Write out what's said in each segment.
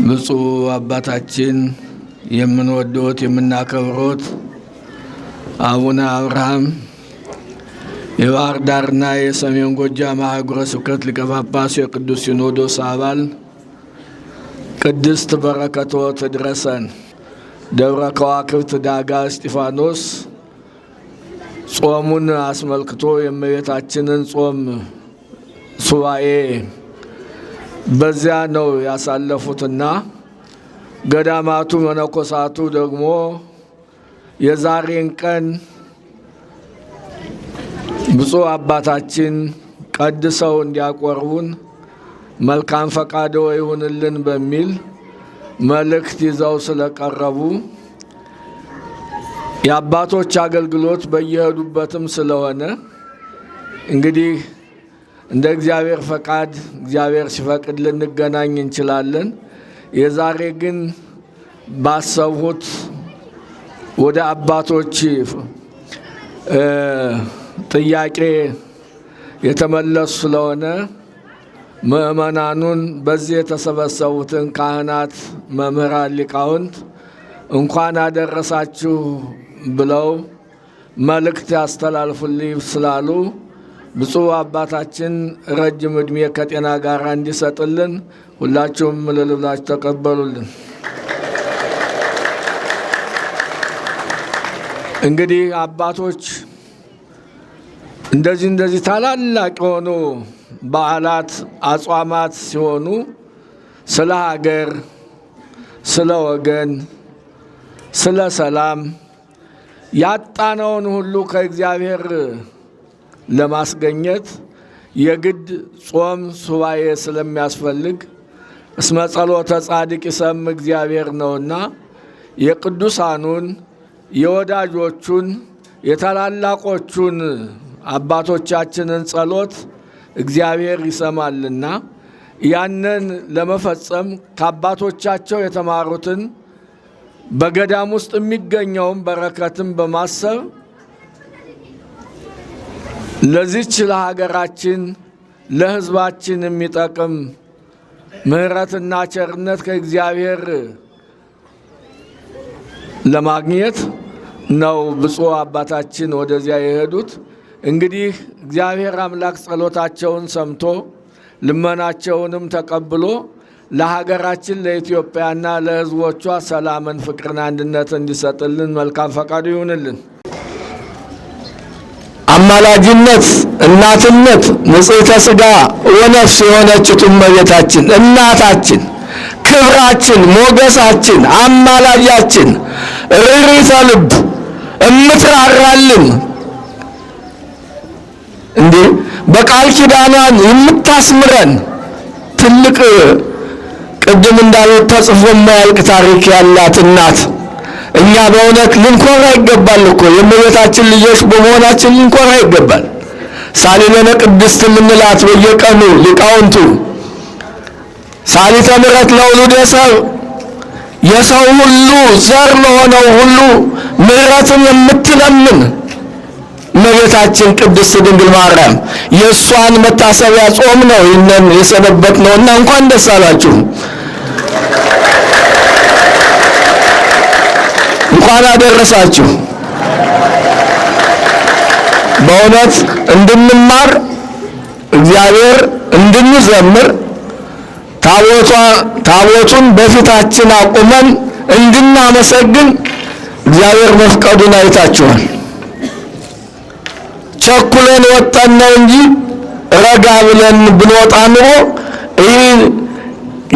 ብፁዕ አባታችን የምንወዶት የምናከብሮት አቡነ አብርሃም የባህር ዳርና የሰሜን ጎጃም ሀገረ ስብከት ሊቀ ጳጳስ የቅዱስ ሲኖዶስ አባል ቅድስት በረከቶ ትድረሰን ደብረ ከዋክብት ዳጋ እስጢፋኖስ ጾሙን አስመልክቶ የእመቤታችንን ጾም ሱባኤ በዚያ ነው ያሳለፉትና ገዳማቱ መነኮሳቱ ደግሞ የዛሬን ቀን ብፁዕ አባታችን ቀድሰው እንዲያቆርቡን መልካም ፈቃዶ ይሁንልን በሚል መልእክት ይዘው ስለቀረቡ የአባቶች አገልግሎት በየሄዱበትም ስለሆነ እንግዲህ እንደ እግዚአብሔር ፈቃድ እግዚአብሔር ሲፈቅድ ልንገናኝ እንችላለን። የዛሬ ግን ባሰቡት ወደ አባቶች ጥያቄ የተመለሱ ስለሆነ ምእመናኑን በዚህ የተሰበሰቡትን ካህናት፣ መምህራን፣ ሊቃውንት እንኳን አደረሳችሁ ብለው መልእክት ያስተላልፉልኝ ስላሉ ብፁዕ አባታችን ረጅም ዕድሜ ከጤና ጋር እንዲሰጥልን ሁላችሁም እልል ብላችሁ ተቀበሉልን። እንግዲህ አባቶች እንደዚህ ታላላቅ የሆኑ በዓላት አጽዋማት ሲሆኑ ስለ ሀገር፣ ስለ ወገን፣ ስለ ሰላም ያጣነውን ሁሉ ከእግዚአብሔር ለማስገኘት የግድ ጾም ሱባኤ ስለሚያስፈልግ እስመ ጸሎተ ጻድቅ ይሰምዕ እግዚአብሔር ነውና የቅዱሳኑን የወዳጆቹን የታላላቆቹን አባቶቻችንን ጸሎት እግዚአብሔር ይሰማልና ያንን ለመፈጸም ከአባቶቻቸው የተማሩትን በገዳም ውስጥ የሚገኘውን በረከትን በማሰብ ለዚች ለሀገራችን ለሕዝባችን የሚጠቅም ምሕረትና ቸርነት ከእግዚአብሔር ለማግኘት ነው ብፁዕ አባታችን ወደዚያ የሄዱት። እንግዲህ እግዚአብሔር አምላክ ጸሎታቸውን ሰምቶ ልመናቸውንም ተቀብሎ ለሀገራችን ለኢትዮጵያና ለሕዝቦቿ ሰላምን፣ ፍቅርን፣ አንድነትን እንዲሰጥልን መልካም ፈቃዱ ይሁንልን። አማላጅነት፣ እናትነት፣ ንጽሕተ ሥጋ ወነፍስ የሆነችው እመቤታችን እናታችን፣ ክብራችን፣ ሞገሳችን፣ አማላጃችን፣ ርሪተ ልብ እምትራራልን እንዴ በቃል ኪዳኗን የምታስምረን ትልቅ ቅድም እንዳሉት ተጽፎ የማያልቅ ታሪክ ያላት እናት እኛ በእውነት ልንኮራ ይገባል እኮ የእመቤታችን ልጆች በመሆናችን ልንኮራ ይገባል። ሳሊለነ ቅድስት የምንላት በየቀኑ ሊቃውንቱ ሳሊተ ምሕረት ለውሉደ ሰብእ የሰው ሁሉ ዘር ለሆነው ሁሉ ምሕረትን የምትለምን እመቤታችን ቅድስት ድንግል ማርያም የእሷን መታሰቢያ ጾም ነው ይህንን የሰነበት ነውና እንኳን ደስ አላችሁ፣ እንኳን አደረሳችሁ። በእውነት እንድንማር እግዚአብሔር እንድንዘምር ታቦቱን በፊታችን አቁመን እንድናመሰግን እግዚአብሔር መፍቀዱን አይታችኋል። ቸኩለን ወጣን ነው እንጂ ረጋ ብለን ብንወጣ ኑሮ ይህ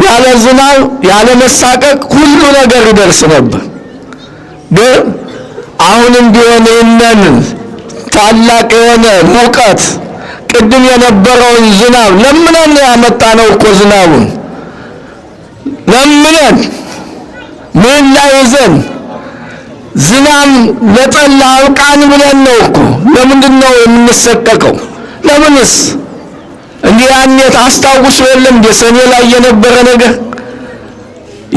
ያለ ዝናብ ያለ መሳቀቅ ሁሉ ነገር ይደርስ ነበር። ግን አሁንም ቢሆን ይህንን ታላቅ የሆነ ሙቀት ቅድም የነበረውን ዝናብ ለምነን ያመጣነው እኮ ዝናቡን ለምነን ምን ላይ ይዘን ዝናብ ለጠላ አብቃን ብለን ነው እኮ። ለምንድን ነው የምንሰቀቀው? ለምንስ እንዲህ ያኔ ታስታውሱ የለም እንደ ሰኔ ላይ የነበረ ነገር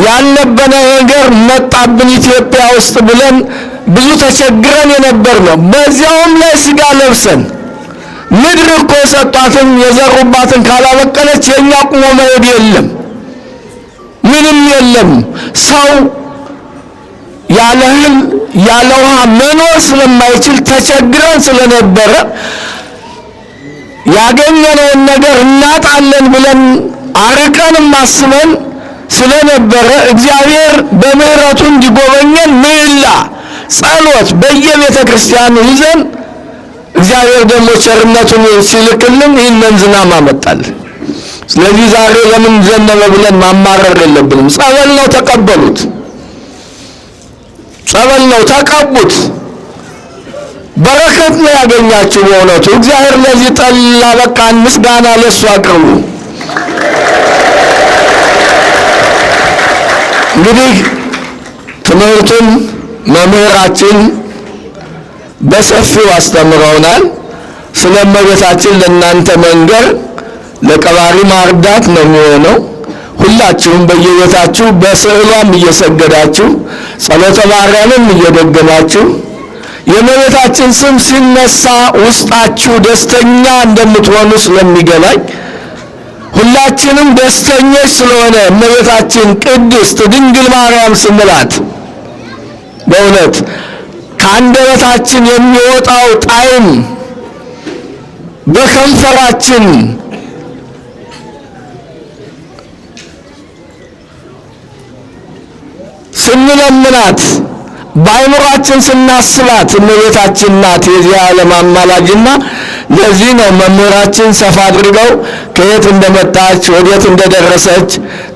ያልነበረ ነገር መጣብን ኢትዮጵያ ውስጥ ብለን ብዙ ተቸግረን የነበር ነው። በዚያውም ላይ ስጋ ለብሰን ምድር እኮ የሰጧትን የዘሩባትን ካላበቀለች የኛ ቁሞ መሄድ የለም። ምንም የለም። ሰው ያለ እህል ያለ ውሃ መኖር ስለማይችል ተቸግረን ስለነበረ ያገኘነውን ነገር እናጣለን ብለን አርቀንም አስበን ስለነበረ እግዚአብሔር በምህረቱ እንዲጎበኘን ምህላ ጸሎት በየቤተ ክርስቲያኑ ይዘን እግዚአብሔር ደግሞ ቸርነቱን ሲልክልን ይህንን ዝናብ አመጣልን። ስለዚህ ዛሬ ለምን ዘነበ ብለን ማማረር የለብንም። ጸበል ነው፣ ተቀበሉት። ጸበል ነው፣ ተቀቡት። በረከት ነው ያገኛችሁ። በእውነቱ እግዚአብሔር ለዚህ ጠላ በቃን። ምስጋና ለሱ አቅርቡ። እንግዲህ ትምህርቱን መምህራችን በሰፊው አስተምረውናል። ስለ እመቤታችን ለእናንተ መንገር ለቀባሪ ማርዳት ነው የሚሆነው። ሁላችሁም በየቤታችሁ በስዕሏም እየሰገዳችሁ ጸሎተ ማርያምም እየደገማችሁ የእመቤታችን ስም ሲነሳ ውስጣችሁ ደስተኛ እንደምትሆኑ ስለሚገባኝ ሁላችንም ደስተኞች ስለሆነ እመቤታችን ቅድስት ድንግል ማርያም ስንላት በእውነት ከአንደበታችን የሚወጣው ጣዕም በከንፈራችን ስንለምናት በአይምሯችን ስናስባት እመቤታችን ናት የዚህ ዓለም አማላጅና ለዚህ ነው መምህራችን ሰፋ አድርገው ከየት እንደመጣች ወዴት እንደደረሰች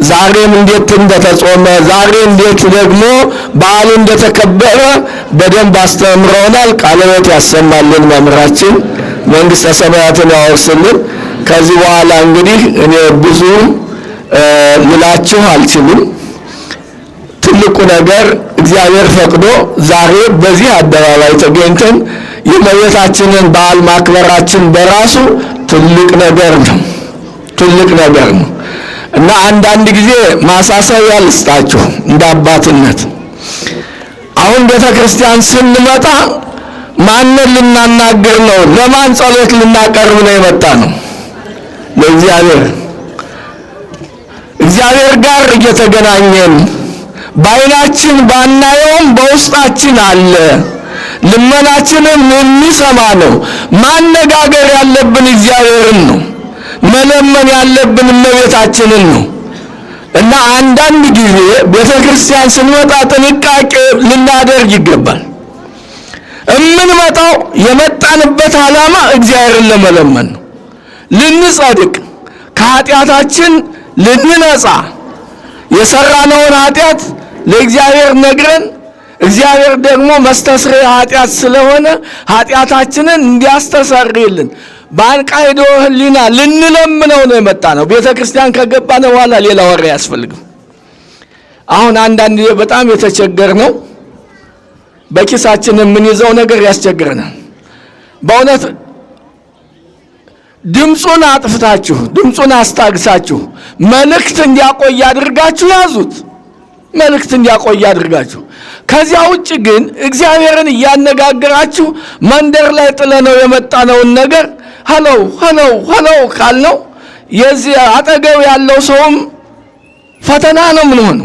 ዛሬም እንዴት እንደተጾመ ዛሬ እንዴት ደግሞ በዓሉ እንደተከበረ በደንብ አስተምረውናል። ቃለ ሕይወት ያሰማልን መምህራችን መንግሥተ ሰማያትን ያወርስልን። ከዚህ በኋላ እንግዲህ እኔ ብዙ ልላችሁ አልችልም። ትልቁ ነገር እግዚአብሔር ፈቅዶ ዛሬ በዚህ አደባባይ ተገኝተን የእመቤታችንን በዓል ማክበራችን በራሱ ትልቅ ነገር ነው፣ ትልቅ ነገር ነው እና አንዳንድ ጊዜ ማሳሰቢያ ልስጣችሁ እንደ አባትነት። አሁን ቤተ ክርስቲያን ስንመጣ ማንን ልናናግር ነው? ለማን ጸሎት ልናቀርብ ነው የመጣ ነው? ለእግዚአብሔር። እግዚአብሔር ጋር እየተገናኘን በዓይናችን ባናየውም በውስጣችን አለ። ልመናችንን የሚሰማ ነው። ማነጋገር ያለብን እግዚአብሔርን ነው። መለመን ያለብን እመቤታችንን ነው እና አንዳንድ ጊዜ ቤተ ክርስቲያን ስንመጣ ጥንቃቄ ልናደርግ ይገባል። የምንመጣው የመጣንበት ዓላማ እግዚአብሔርን ለመለመን ነው። ልንጸድቅ፣ ከኃጢአታችን ልንነጻ፣ የሰራነውን ኃጢአት ለእግዚአብሔር ነግረን እግዚአብሔር ደግሞ መስተስረይ ኃጢአት ስለሆነ ኃጢአታችንን እንዲያስተሰርይልን በአንቃይዶ ሕሊና ልንለምነው ነው የመጣ ነው። ቤተ ክርስቲያን ከገባን በኋላ ሌላ ወሬ አያስፈልግም። አሁን አንዳንድ በጣም የተቸገር ነው። በኪሳችን የምንይዘው ነገር ያስቸግረናል። በእውነት ድምፁን አጥፍታችሁ ድምፁን አስታግሳችሁ መልእክት እንዲያቆይ አድርጋችሁ ያዙት። መልእክት እንዲያቆይ አድርጋችሁ ከዚያ ውጭ ግን እግዚአብሔርን እያነጋገራችሁ መንደር ላይ ጥለነው የመጣነውን ነገር ሄለው ሄለው ሄለው ካልነው የዚህ አጠገብ ያለው ሰውም ፈተና ነው። ምን ሆነ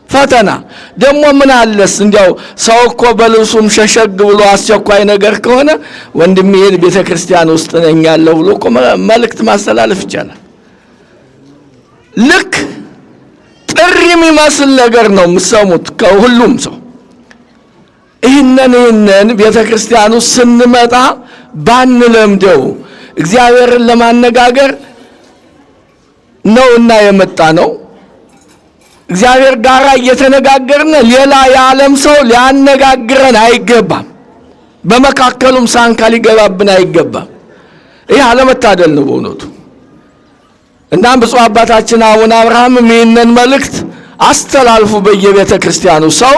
ፈተና ደግሞ ምን አለስ እንዲያው ሰው እኮ በልብሱም ሸሸግ ብሎ አስቸኳይ ነገር ከሆነ ወንድሜ ቤተ ክርስቲያን ውስጥ ነኝ ያለው ብሎ እኮ መልእክት ማስተላለፍ ይቻላል። ልክ ጥሪ የሚመስል ነገር ነው የምትሰሙት ከሁሉም ሰው። ይህንን ቤተ ክርስቲያኑ ስንመጣ ባንለምደው እግዚአብሔርን ለማነጋገር ነውና የመጣ ነው። እግዚአብሔር ጋር እየተነጋገርን ሌላ የዓለም ሰው ሊያነጋግረን አይገባም። በመካከሉም ሳንካ ሊገባብን አይገባም። ይህ አለመታደል ነው በእውነቱ። እናም ብፁዕ አባታችን አቡነ አብርሃም ይህንን መልእክት አስተላልፉ በየቤተ ክርስቲያኑ። ሰው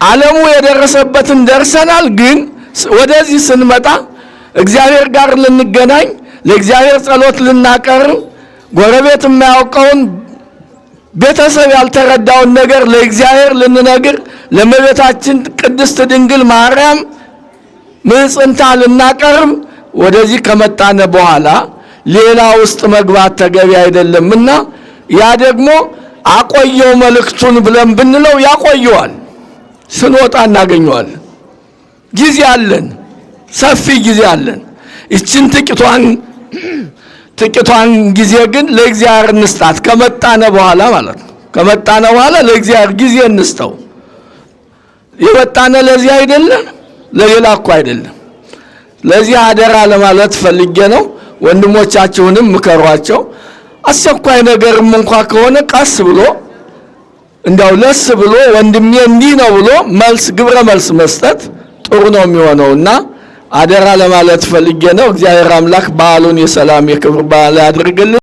ዓለሙ የደረሰበትን ደርሰናል፣ ግን ወደዚህ ስንመጣ እግዚአብሔር ጋር ልንገናኝ፣ ለእግዚአብሔር ጸሎት ልናቀርብ፣ ጎረቤት የማያውቀውን ቤተሰብ ያልተረዳውን ነገር ለእግዚአብሔር ልንነግር፣ ለእመቤታችን ቅድስት ድንግል ማርያም ምጽንታ ልናቀርብ ወደዚህ ከመጣነ በኋላ ሌላ ውስጥ መግባት ተገቢ አይደለምና ያ ደግሞ አቆየው መልእክቱን ብለን ብንለው ያቆየዋል። ስንወጣ እናገኘዋለን። ጊዜ አለን፣ ሰፊ ጊዜ አለን። እችን ጥቂቷን ጊዜ ግን ለእግዚአብሔር እንስጣት። ከመጣነ በኋላ ማለት ነው። ከመጣነ በኋላ ለእግዚአብሔር ጊዜ እንስጠው። የመጣነ ለዚህ አይደለም፣ ለሌላ እኮ አይደለም። ለዚህ አደራ ለማለት ፈልጌ ነው። ወንድሞቻችሁንም ምከሯቸው። አስቸኳይ ነገርም እንኳን ከሆነ ቀስ ብሎ እንዳው ለስ ብሎ ወንድሜ እንዲህ ነው ብሎ መልስ ግብረ መልስ መስጠት ጥሩ ነው የሚሆነውና አደራ ለማለት ፈልጌ ነው። እግዚአብሔር አምላክ በዓሉን የሰላም የክብር በዓል ያድርግልን።